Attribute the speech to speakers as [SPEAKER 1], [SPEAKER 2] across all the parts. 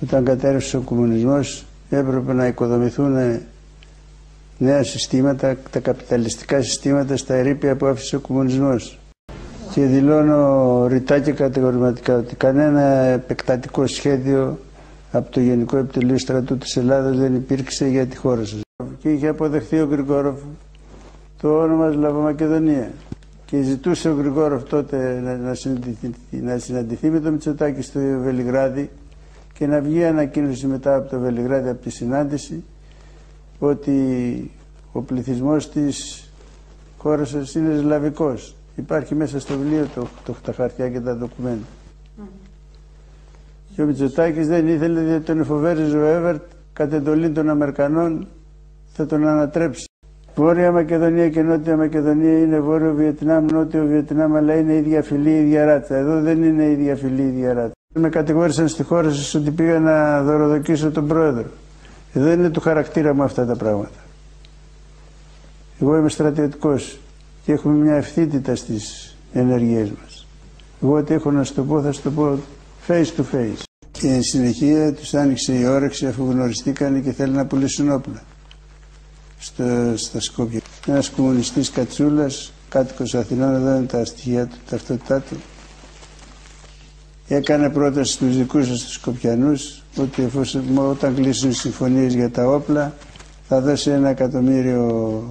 [SPEAKER 1] Όταν κατέρευσε ο κομμουνισμός έπρεπε να οικοδομηθούν νέα συστήματα, τα καπιταλιστικά συστήματα στα ερείπια που άφησε ο κομμουνισμός. Και δηλώνω ρητά και κατηγορηματικά ότι κανένα επεκτατικό σχέδιο από το Γενικό Επιτελείο Στρατού της Ελλάδας δεν υπήρξε για τη χώρα σας. Και είχε αποδεχθεί ο Γρηγόροφ το όνομα Σλαβομακεδονία. Και ζητούσε ο Γρηγόροφ τότε να συναντηθεί με τον Μητσοτάκη στο Βελιγράδι και να βγει ανακοίνωση μετά από το Βελιγράδι, από τη συνάντηση, ότι ο πληθυσμός της χώρας σας είναι σλαβικός. Υπάρχει μέσα στο βιβλίο τα χαρτιά και τα ντοκουμέντα. Και ο Μητσοτάκης δεν ήθελε, διότι τον εφοβέριζε ο Έβερτ, κατ' εντολή των Αμερικανών θα τον ανατρέψει. Βόρεια Μακεδονία και Νότια Μακεδονία είναι Βόρειο Βιετνάμ, Νότιο Βιετνάμ, αλλά είναι ίδια φυλή, ίδια ράτσα. Εδώ δεν είναι ίδια φυλή, ίδια ράτσα. Με κατηγόρησαν στη χώρα σας ότι πήγα να δωροδοκίσω τον πρόεδρο. Δεν είναι του χαρακτήρα μου αυτά τα πράγματα. Εγώ είμαι στρατιωτικός και έχουμε μια ευθύτητα στις ενέργειές μας. Εγώ ό,τι έχω να σου το πω θα σου το πω face to face. Και εν συνεχεία τους άνοιξε η όρεξη αφού γνωριστήκανε και θέλουν να πουλήσουν όπλα στα Σκόπια. Ένας κομμουνιστής Κατσούλας, κάτοικος Αθηνών, εδώ είναι τα στοιχεία του, ταυτότητά του, έκανε πρόταση στους δικούς σας τους Σκοπιανούς ότι όταν κλείσουν οι συμφωνίες για τα όπλα θα δώσει $1 εκατομμύριο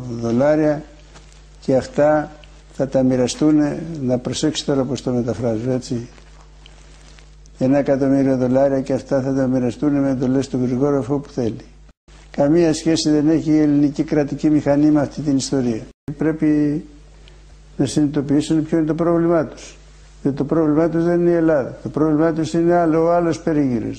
[SPEAKER 1] και αυτά θα τα μοιραστούν, να προσέξει τώρα πως το μεταφράζω, έτσι. $1 εκατομμύριο και αυτά θα τα μοιραστούν με εντολές του Γρηγόροφ όπου θέλει. Καμία σχέση δεν έχει η ελληνική κρατική μηχανή με αυτή την ιστορία. Πρέπει να συνειδητοποιήσουν ποιο είναι το πρόβλημά τους. Γιατί το πρόβλημά τους δεν είναι η Ελλάδα. Το πρόβλημά τους είναι ο άλλος περίγυρος.